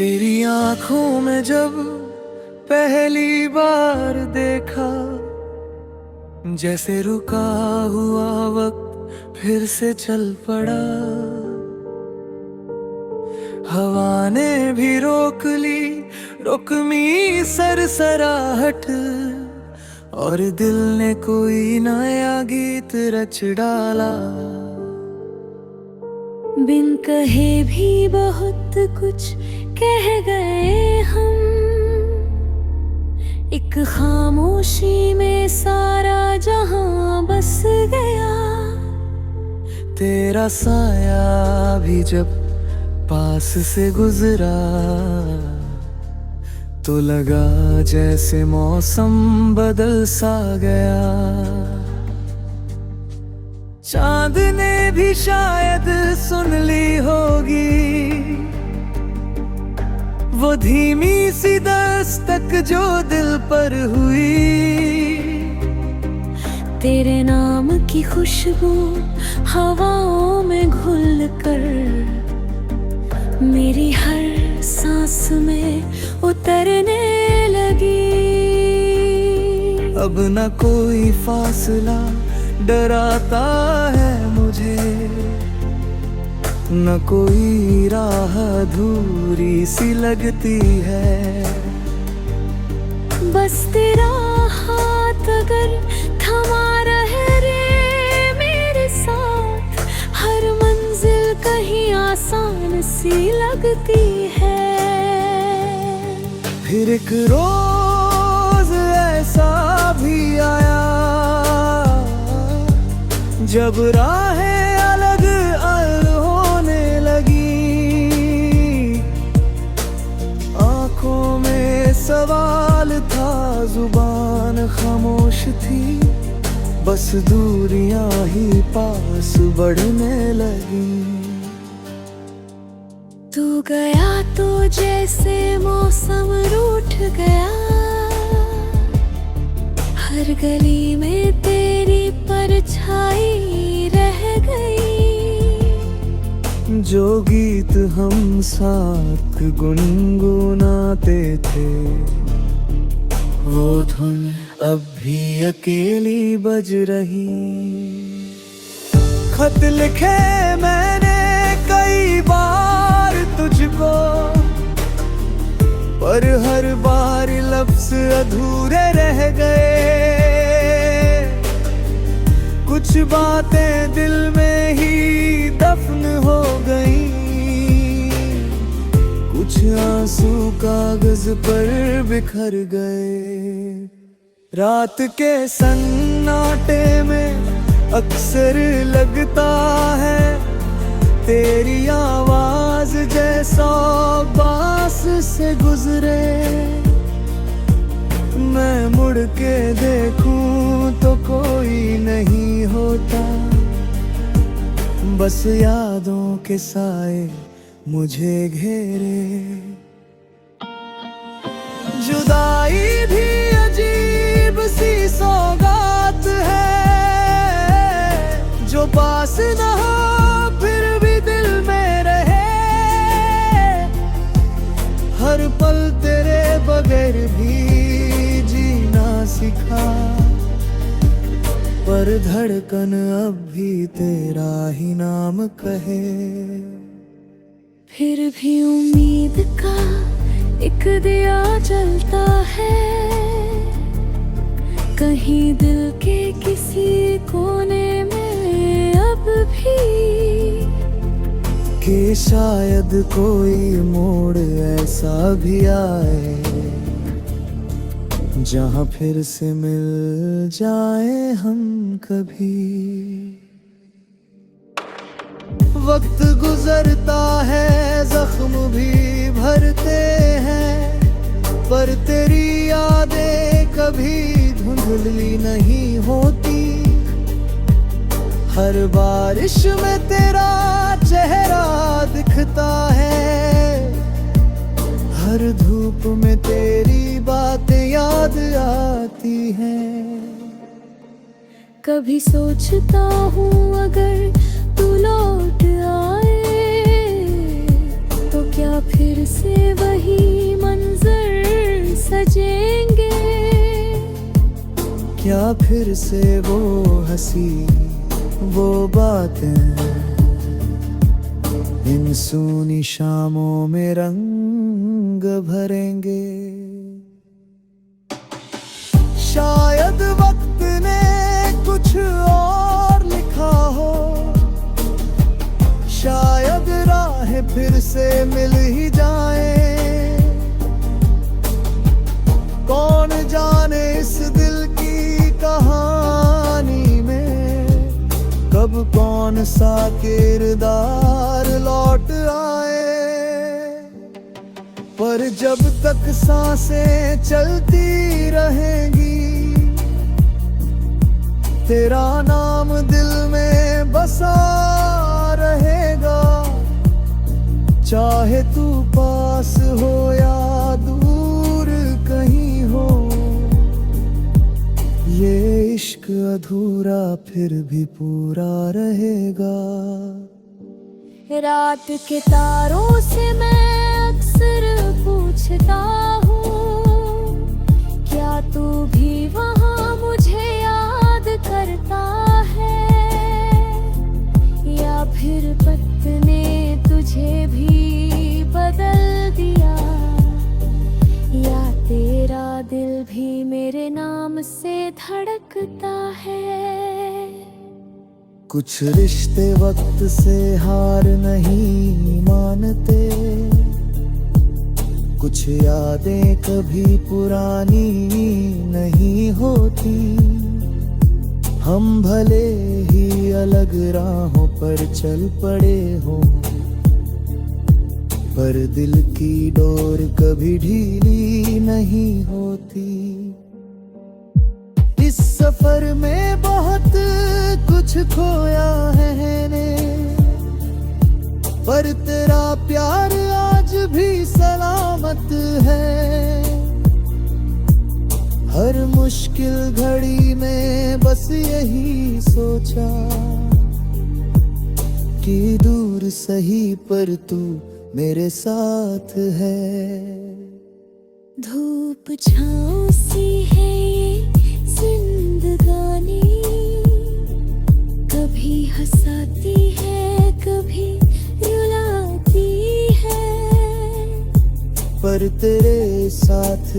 तेरी आंखों में जब पहली बार देखा, जैसे रुका हुआ वक्त फिर से चल पड़ा। हवा ने भी रोक ली रुकमी सरसराहट, और दिल ने कोई नया गीत रच डाला। बिन कहे भी बहुत कुछ कह गए हम, एक खामोशी में सारा जहां बस गया। तेरा साया भी जब पास से गुजरा, तो लगा जैसे मौसम बदल सा गया। चांद ने भी शायद सुन ली होगी वो धीमी सी दस्तक जो दिल पर हुई। तेरे नाम की खुशबू हवाओं में घुल कर मेरी हर सांस में उतरने लगी। अब न कोई फासला डराता है मुझे, न कोई राह अधूरी सी लगती है। बस तेरा हाथ अगर थमा रहे रे मेरे साथ, हर मंजिल कहीं आसान सी लगती है। फिर एक रोज ऐसा भी आया जब राहें अलग अलग होने लगी। आंखों में सवाल था, जुबान खामोश थी, बस दूरियां ही पास बढ़ने लगी। तू गया तो जैसे मौसम रूठ गया, हर गली में तेरी परछाई रह गई। जो गीत हम साथ गुनगुनाते थे, वो धुन अब भी अकेली बज रही। खत लिखे मैंने कई बार तुझको, पर हर बार लफ्ज अधूरे रह गए। कुछ बातें दिल में ही दफन हो गई, कुछ आंसू कागज पर बिखर गए। रात के सन्नाटे में अक्सर लगता है तेरी आवाज जैसा बास से गुजरे। मैं मुड़ के देखूं तो कोई नहीं होता, बस यादों के साए मुझे घेरे। जुदाई भी अजीब सी सौगात है, जो पास न हो फिर भी दिल में रहे। हर पल तेरे बगैर भी जीना सीखा, पर धड़कन अब भी तेरा ही नाम कहे। फिर भी उम्मीद का एक दिया जलता है, कहीं दिल के किसी कोने में अब भी, कि शायद कोई मोड़ ऐसा भी आए जहां फिर से मिल जाए हम कभी। वक्त गुजरता है, जख्म भी भरते हैं, पर तेरी यादें कभी धुंधली नहीं होती। हर बारिश में तेरा चेहरा दिखता है, हर धूप में तेरी बातें याद आती हैं। कभी सोचता हूँ अगर तू लौट आए तो क्या क्या फिर से वही मंजर सजेंगे? क्या फिर से वो हंसी वो बातें इन सूनी शामों में रंग भरेंगे? शायद वक्त ने कुछ और लिखा हो, शायद राहें फिर से मिल ही जाए। कौन जाने इस दिल की कहानी में कब कौन सा किरदार लौट आए। पर जब तक सांसें चलती रहेंगी, तेरा नाम दिल में बसा रहेगा। चाहे तू पास हो या दूर कहीं हो, ये इश्क अधूरा फिर भी पूरा रहेगा। रात के तारों से मैं अक्सर पूछता हूँ, क्या तू भी वहाँ मुझे याद करता है? या फिर वक्त ने तुझे भी बदल दिया? या तेरा दिल भी मेरे नाम से धड़कता है? कुछ रिश्ते वक्त से हार नहीं मानते, कुछ यादें कभी पुरानी नहीं होती। हम भले ही अलग राहों पर चल पड़े हों, पर दिल की डोर कभी ढीली नहीं होती। इस सफर में बहुत कुछ खोया है ने, पर तेरा प्यार आज भी सलामत है। हर मुश्किल घड़ी में बस यही सोचा कि दूर सही पर तू मेरे साथ है। धूप छाँव सी है ये जिंदगानी, कभी हंसाती है कभी रुलाती है, पर तेरे साथ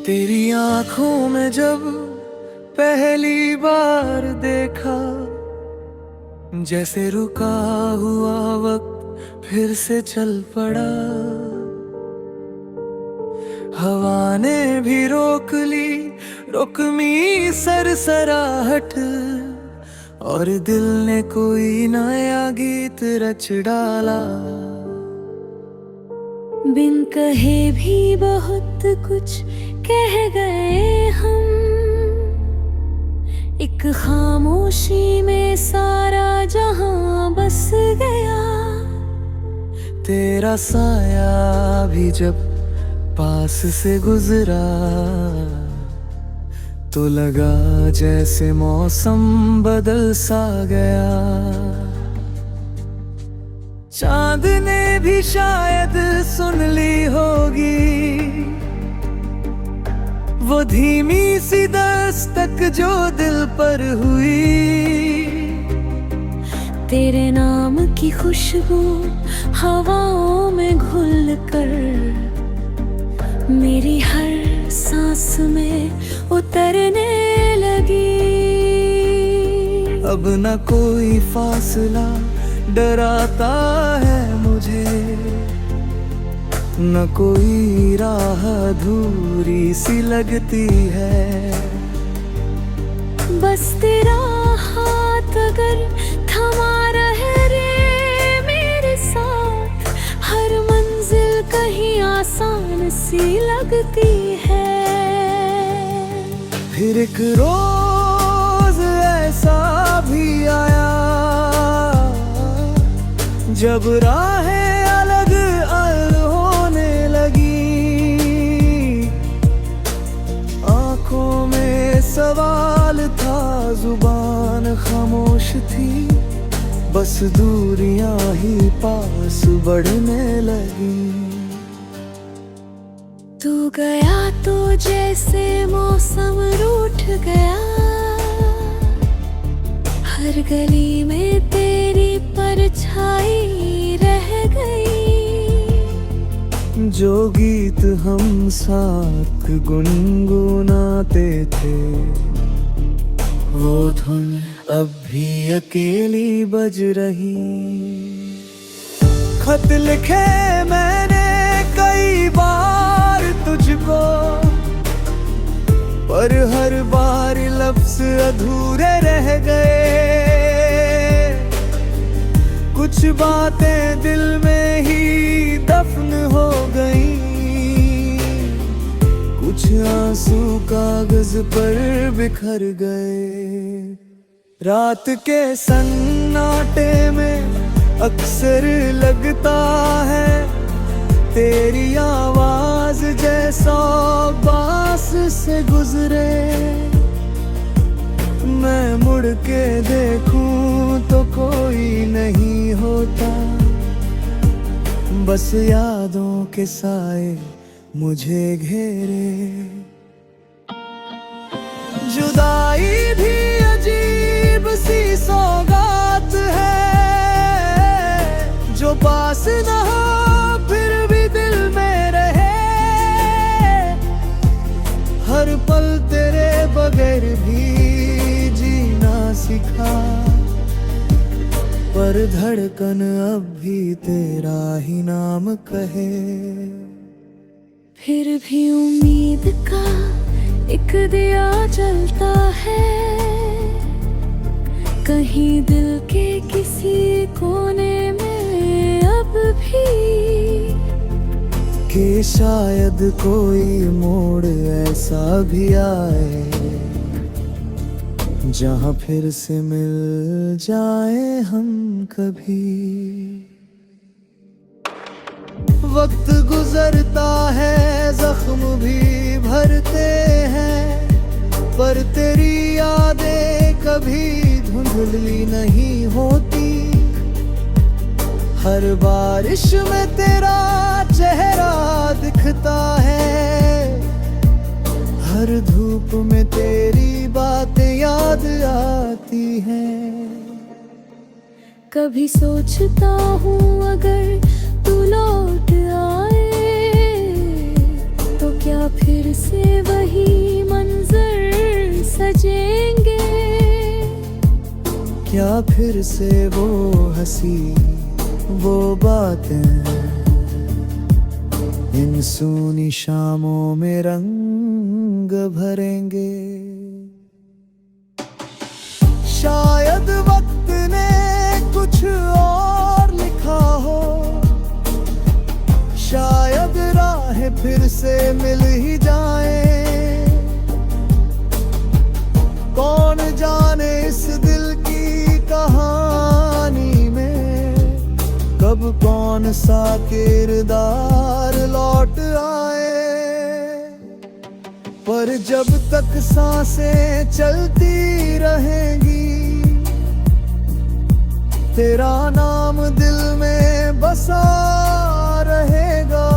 तेरी आंखों में जब पहली बार देखा, जैसे रुका हुआ वक्त फिर से चल पड़ा। हवा ने भी रोक ली रुकमी सरसराहट, और दिल ने कोई नया गीत रच डाला। बिन कहे भी बहुत कुछ कह गए हम, एक खामोशी में सारा जहां बस गया। तेरा साया भी जब पास से गुजरा, तो लगा जैसे मौसम बदल सा गया। चांद ने भी शायद सुन ली होगी वो धीमी सी दस्तक जो दिल पर हुई। तेरे नाम की खुशबू हवाओं में घुल कर मेरी हर सांस में उतरने लगी। अब न कोई फासला डराता है मुझे, न कोई राह अधूरी सी लगती है। बस तेरा हाथ अगर थमा रहे रे मेरे साथ, हर मंजिल कहीं आसान सी लगती है। फिर एक रोज ऐसा भी आया जब राहें अलग अलग होने लगी। हाल था, जुबान खामोश थी, बस दूरियां ही पास बढ़ने लगी। तू गया तो जैसे मौसम रूठ गया, हर गली में तेरी परछाई रह गई। जो गीत हम साथ गुनगुनाते थे, वो धुन अब भी अकेली बज रही। खत लिखे मैंने कई बार तुझको, पर हर बार लफ्ज अधूरे रह गए। कुछ बातें दिल में ही दफन हो गई, कुछ आंसू कागज पर बिखर गए। रात के सन्नाटे में अक्सर लगता है, तेरी आवाज जैसा बास से गुजरे। मैं मुड़ के देखूं तो कोई नहीं होता, बस यादों के साए मुझे घेरे। जुदाई भी अजीब सी सौगात है, जो पास न हो फिर भी दिल में रहे। हर पल तेरे बगैर भी जीना सीखा, पर धड़कन अब भी तेरा ही नाम कहे। फिर भी उम्मीद का एक दिया जलता है, कहीं दिल के किसी कोने में अब भी, कि शायद कोई मोड़ ऐसा भी आए, जहां फिर से मिल जाए हम कभी। वक्त गुजरता है, जख्म भी भरते हैं, पर तेरी यादें कभी धुंधली नहीं होती। हर बारिश में तेरा चेहरा दिखता है, हर धूप में तेरी बातें याद आती हैं। कभी सोचता हूँ अगर तू लौट आए, तो क्या फिर से वही मंजर सजेंगे? क्या फिर से वो हंसी वो बातें इन सूनी शामों में रंग भरेंगे? शायद वक्त ने कुछ और लिखा हो, शायद राहें फिर से मिल ही जाए। कौन जाने इस दिल की कहानी में कब कौन सा किरदार लौट आए। पर जब तक सांसें चलती रहेंगी, तेरा नाम दिल में बसा रहेगा।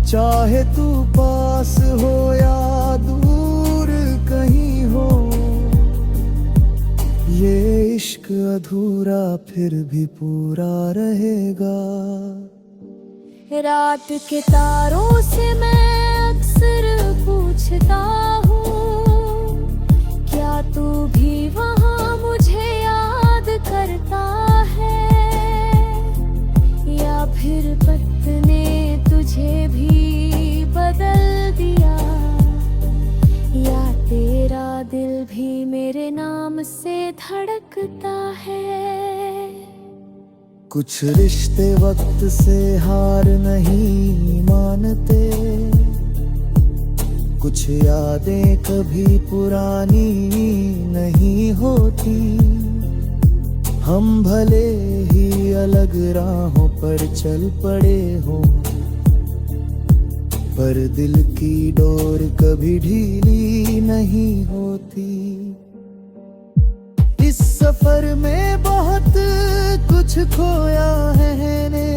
चाहे तू पास हो या दूर कहीं हो, ये इश्क अधूरा फिर भी पूरा रहेगा। रात के तारों से मैं अक्सर पूछता हूँ, क्या तू भी वहाँ मुझे याद करता है, या फिर वक्त ने तुझे भी बदल दिया, या तेरा दिल भी मेरे नाम से धड़कता है। कुछ रिश्ते वक्त से हार नहीं मानते, कुछ यादें कभी पुरानी नहीं होती। हम भले ही अलग राहों पर चल पड़े हों, पर दिल की डोर कभी ढीली नहीं होती। होती। इस सफर में बहुत कुछ खोया है ने,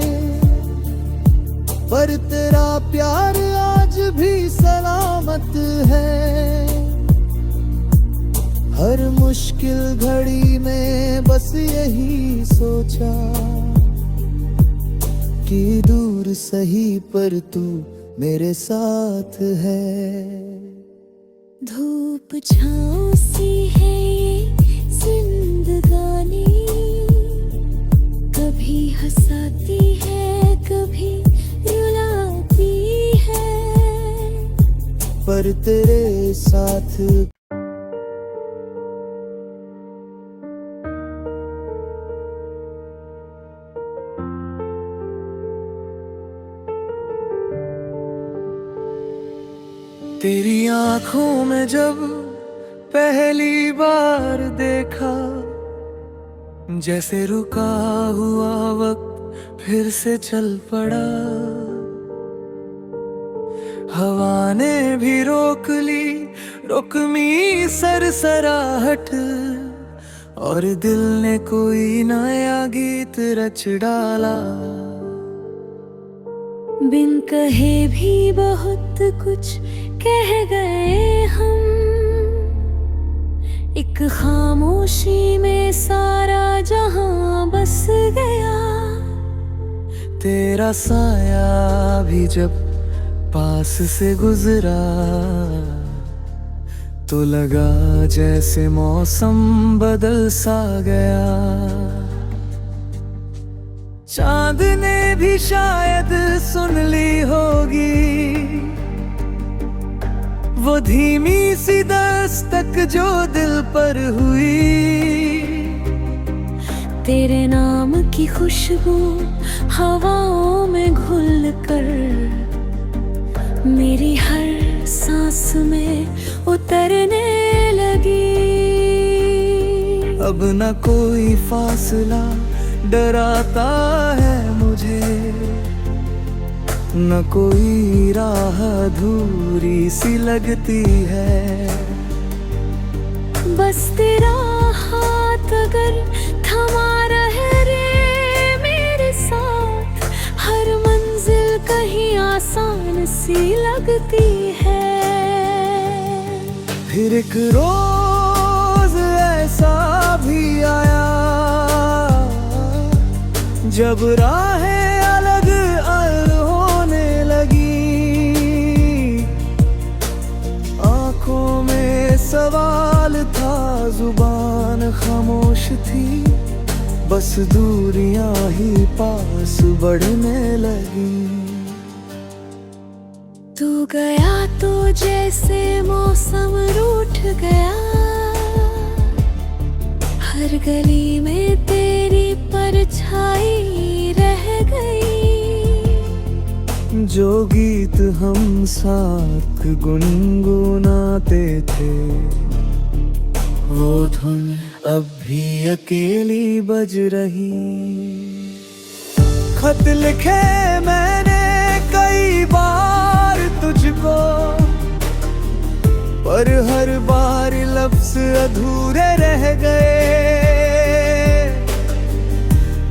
पर तेरा प्यार आज भी सलामत है। हर मुश्किल घड़ी में बस यही सोचा कि दूर सही पर तू मेरे साथ है। धूप छाँव सी है ये जिंदगानी, कभी हंसाती है कभी रुलाती है, पर तेरे साथ तेरी आंखों में जब पहली बार देखा, जैसे रुका हुआ वक्त फिर से चल पड़ा। हवा ने भी रोक ली रुकमी सरसराहट, और दिल ने कोई नया गीत रच डाला। बिन कहे भी बहुत कुछ कह गए हम, एक खामोशी में सारा जहां बस गया। तेरा साया भी जब पास से गुजरा, तो लगा जैसे मौसम बदल सा गया। चांद ने भी शायद सुन ली होगी वो धीमी सी दस्तक जो दिल पर हुई। तेरे नाम की खुशबू हवाओं में घुल कर मेरी हर सांस में उतरने लगी। अब न कोई फासला डराता है मुझे, न कोई राह अधूरी सी लगती है। बस तेरा हाथ अगर थमा रहे रे मेरे साथ, हर मंजिल कहीं आसान सी लगती है। फिर एक रोज ऐसा भी आया जब राहें अलग अलग होने लगी। आंखों में सवाल था, जुबान खामोश थी, बस दूरियां ही पास बढ़ने लगी। तू गया तो जैसे मौसम रूठ गया, हर गली में तेरी परछाई रह गई। जो गीत हम साथ गुनगुनाते थे, वो धुन अब भी अकेली बज रही। खत लिखे मैंने कई बार तुझको, पर हर बार लफ्ज अधूरे रह गए।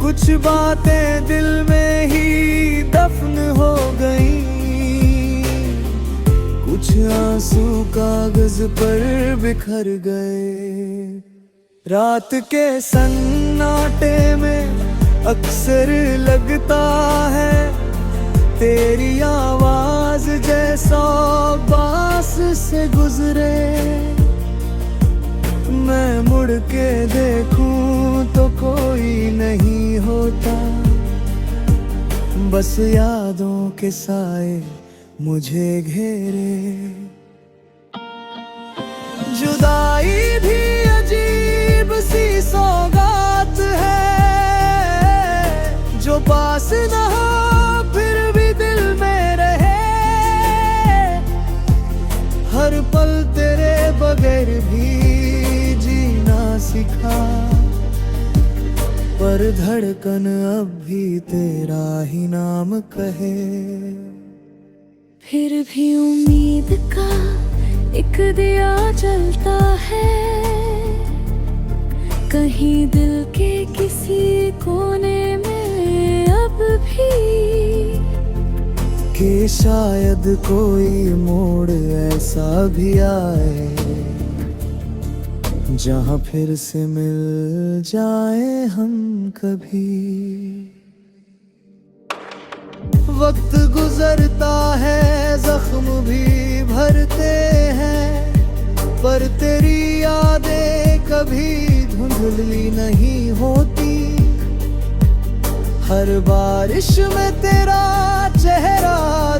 कुछ बातें दिल में ही दफन हो गई, कुछ आंसू कागज पर बिखर गए। रात के सन्नाटे में अक्सर लगता है तेरी आवाज जैसा बास से गुजरे। मैं मुड़ के देखूं तो कोई नहीं होता, बस यादों के साए मुझे घेरे। जुदाई भी अजीब सी सौगात है, जो पास न हो फिर भी दिल में रहे। हर पल तेरे बगैर भी जीना सीखा, पर धड़कन अब भी तेरा ही नाम कहे। फिर भी उम्मीद का एक दिया जलता है कहीं दिल के किसी कोने में अब भी, कि शायद कोई मोड़ ऐसा भी आए जहां फिर से मिल जाए हम कभी। वक्त गुजरता है, जख्म भी भरते हैं, पर तेरी यादें कभी धुंधली नहीं होती। हर बारिश में तेरा चेहरा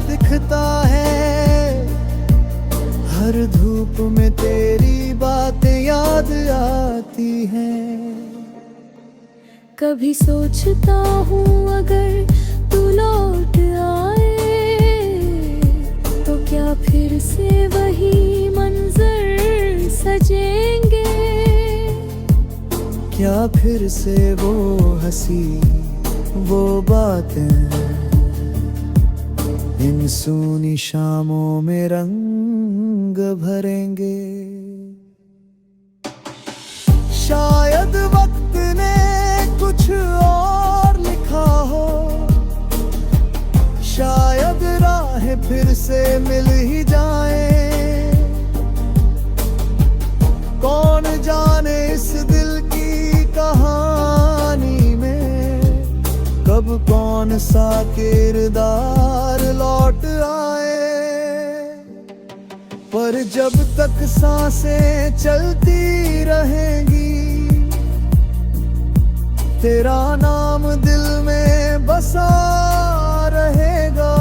दिखता है, हर धूप में तेरी बातें याद आती हैं। कभी सोचता हूँ अगर तू लौट आए तो क्या फिर से वही मंजर सजेंगे, क्या फिर से वो हंसी वो बातें इन सूनी शामों में रंग भरेंगे। शायद वक्त ने कुछ और लिखा हो, शायद राहें फिर से मिल ही जाए। कौन जाने इस दिल की कहानी में कब कौन सा किरदार लौट आए। पर जब तक सांसें चलती रहेंगी, तेरा नाम दिल में बसा रहेगा।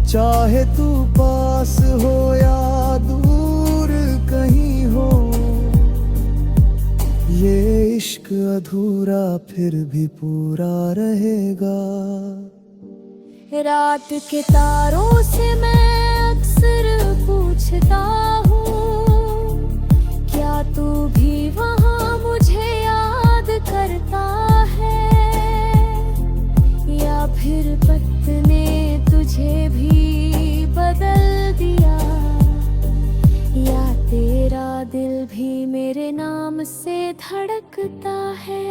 चाहे तू पास हो या दूर कहीं हो, ये इश्क अधूरा फिर भी पूरा रहेगा। रात के तारों से मैं अक्सर पूछता हूँ, क्या तू भी वहाँ मुझे याद करता है, या फिर वक्त ने तुझे भी बदल दिया, या तेरा दिल भी मेरे नाम से धड़कता है।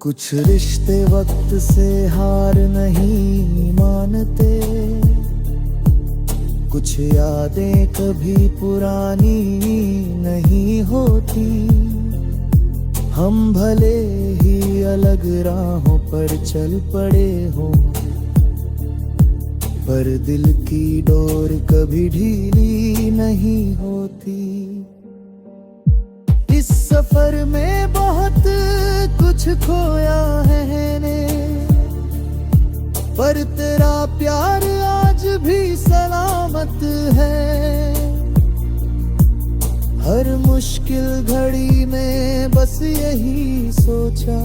कुछ रिश्ते वक्त से हार नहीं मानते, कुछ यादें कभी पुरानी नहीं होती। हम भले ही अलग राहों पर चल पड़े हों, पर दिल की डोर कभी ढीली नहीं होती। इस सफर में बहुत कुछ खोया है ने, पर तेरा प्यार आज भी सलामत है। हर मुश्किल घड़ी में बस यही सोचा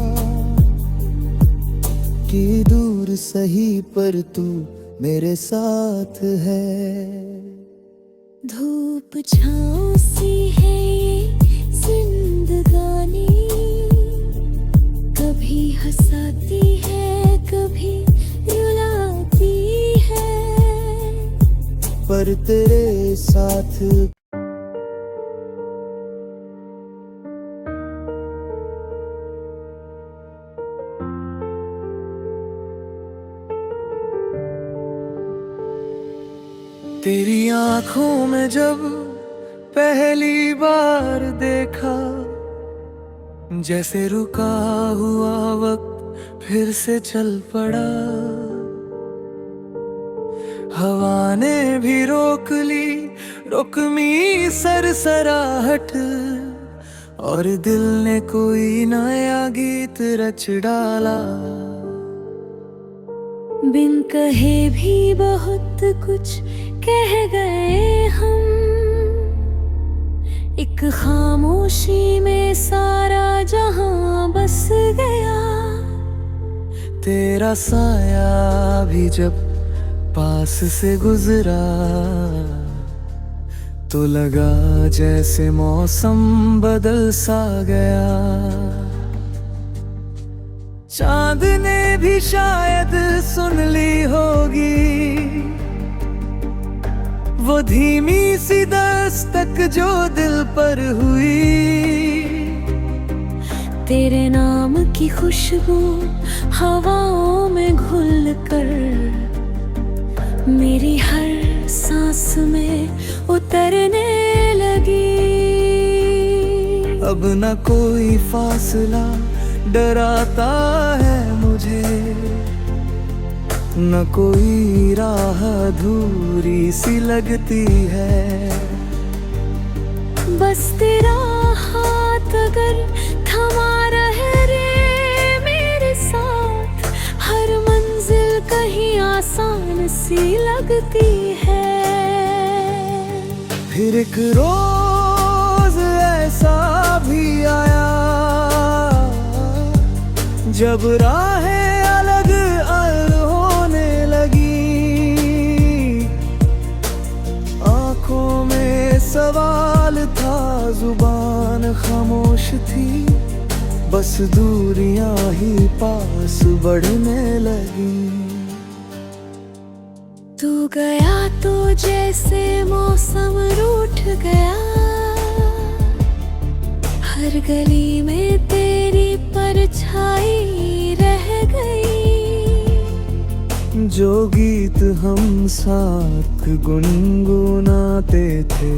कि दूर सही पर तू मेरे साथ है। धूप छाँव सी है ये जिंदगानी, कभी हंसाती है कभी रुलाती है, पर तेरे साथ तेरी आंखों में जब पहली बार देखा, जैसे रुका हुआ वक्त फिर से चल पड़ा। हवा ने भी रोक ली रुकमी सरसराहट, और दिल ने कोई नया गीत रच डाला। बिन कहे भी बहुत कुछ कह गए हम, एक खामोशी में सारा जहां बस गया। तेरा साया भी जब पास से गुजरा, तो लगा जैसे मौसम बदल सा गया। चांद ने भी शायद सुन ली होगी वो धीमी सी दस्तक जो दिल पर हुई, तेरे नाम की खुशबू हवाओं में घुल कर मेरी हर सांस में उतरने लगी। अब न कोई फासला डराता है मुझे, न कोई राह अधूरी सी लगती है। बस तेरा हाथ अगर थमा रहे रे मेरे साथ, हर मंजिल कहीं आसान सी लगती है। फिर एक रोज ऐसा भी आया जब राहें अलग अलग होने लगी। आंखों में सवाल था, जुबान खामोश थी, बस दूरियां ही पास बढ़ने लगी। तू गया तो जैसे मौसम रूठ गया, हर गली में तेरी परछाई रह गई। जो गीत हम साथ गुनगुनाते थे,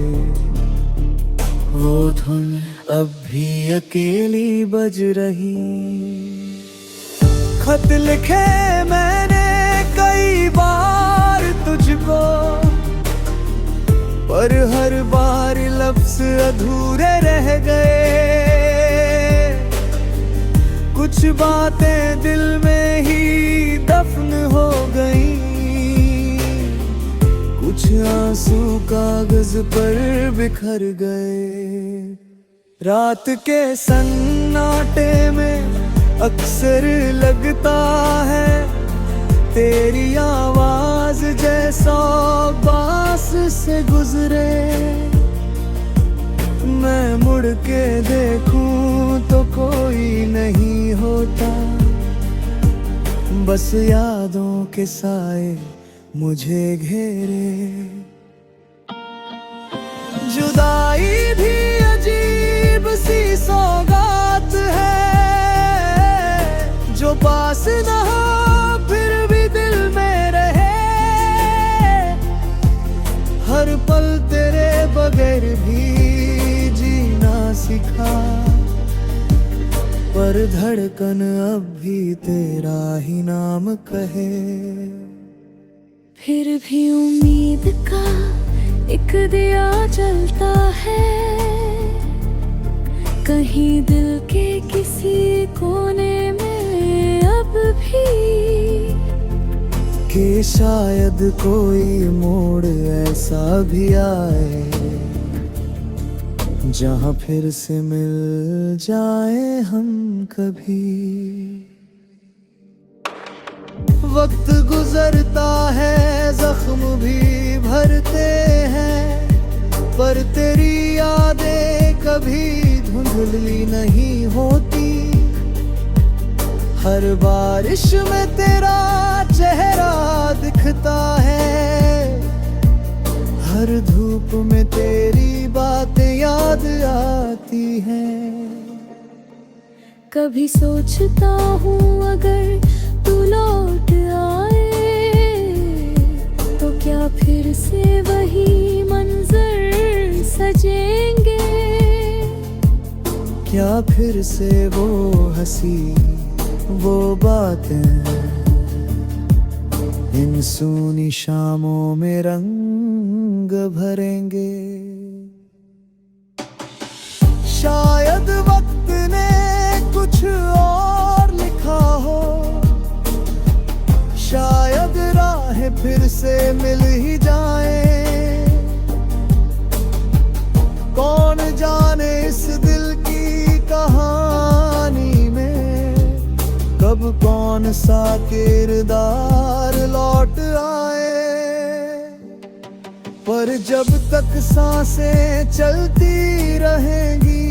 वो धुन अब भी अकेली बज रही। खत लिखे मैंने कई बार तुझको, पर हर बार लफ्ज अधूरे रह गए। कुछ बातें दिल में ही दफन हो गई, कुछ आंसू कागज पर बिखर गए। रात के सन्नाटे में अक्सर लगता है तेरी आवाज जैसा बांस से गुजरे। मैं मुड़ के देखूं तो कोई नहीं होता, बस यादों के साए मुझे घेरे। जुदाई भी अजीब सी सौगात है, जो पास न हो फिर भी दिल में रहे। हर पल तेरे बगैर भी जीना सीखा, पर धड़कन अब भी तेरा ही नाम कहे। फिर भी उम्मीद का एक दिया जलता है, कहीं दिल के किसी कोने में अब भी, कि शायद कोई मोड़ ऐसा भी आए जहां फिर से मिल जाए हम कभी। वक्त गुजरता है, जख्म भी भरते हैं, पर तेरी यादें कभी धुंधली नहीं होती। हर बारिश में तेरा चेहरा दिखता है, हर धूप में तेरी बातें याद आती हैं। कभी सोचता हूँ अगर तू लौट आए, तो क्या फिर से वही मंजर सजेंगे? क्या फिर से वो हंसी वो बातें इन सूनी शामों में रंग भरेंगे? शायद वक्त ने कुछ और लिखा हो, शायद राहें फिर से मिल ही जाए। कौन जाने इस दिल की कहानी में कब कौन सा किरदार लौट आए। पर जब तक सांसें चलती रहेंगी,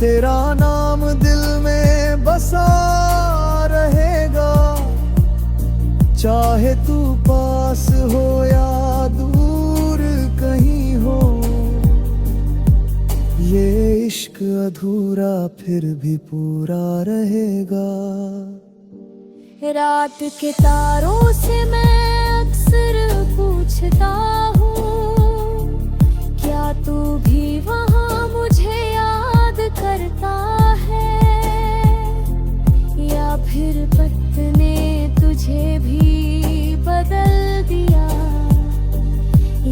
तेरा नाम दिल में बसा रहेगा। चाहे तू पास हो या दूर कहीं हो, ये इश्क अधूरा फिर भी पूरा रहेगा। रात के तारों से मैं अक्सर पूछता हूँ, क्या तू भी वहाँ मुझे याद करता है, या फिर वक्त ने तुझे भी बदल दिया,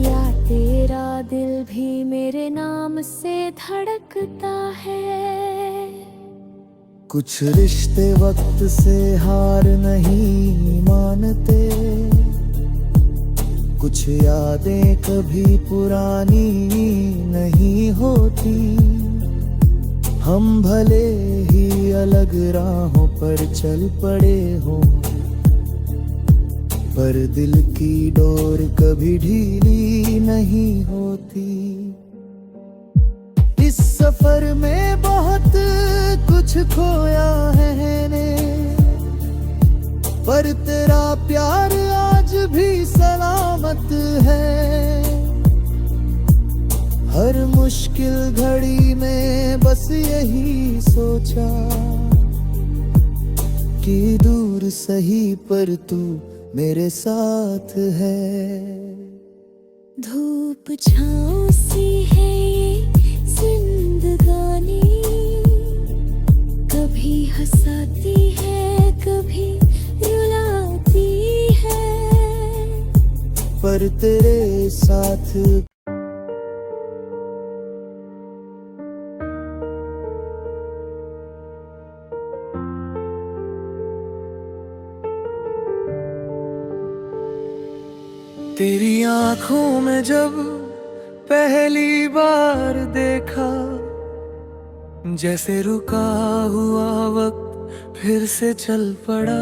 या तेरा दिल भी मेरे नाम से धड़कता है। कुछ रिश्ते वक्त से हार नहीं मानते, कुछ यादें कभी पुरानी नहीं होती। हम भले ही अलग राहों पर चल पड़े हों, पर दिल की डोर कभी ढीली नहीं होती। इस सफर में बहुत कुछ खोया है ने, पर तेरा प्यार आज भी सलामत है। हर मुश्किल घड़ी में बस यही सोचा कि दूर सही पर तू मेरे साथ है। धूप छाँव सी है ये जिंदगानी, कभी हंसाती है कभी रुलाती है, पर तेरे साथ तेरी आंखों में जब पहली बार देखा, जैसे रुका हुआ वक्त फिर से चल पड़ा।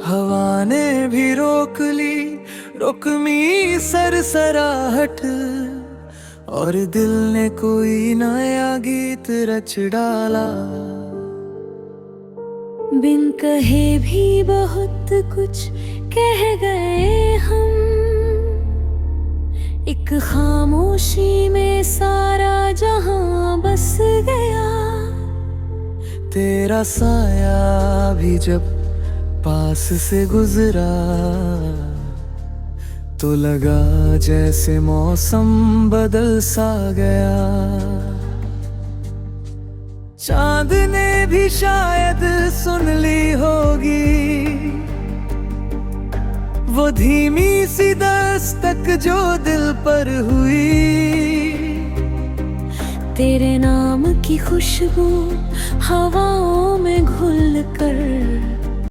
हवा ने भी रोक ली रुकमी सरसराहट, और दिल ने कोई नया गीत रच डाला। बिन कहे भी बहुत कुछ कह गए हम, एक खामोशी में सारा जहां बस गया। तेरा साया भी जब पास से गुजरा, तो लगा जैसे मौसम बदल सा गया। चांद ने भी शायद सुन ली होगी वो धीमी सी दस्तक जो दिल पर हुई। तेरे नाम की खुशबू हवाओं में घुल कर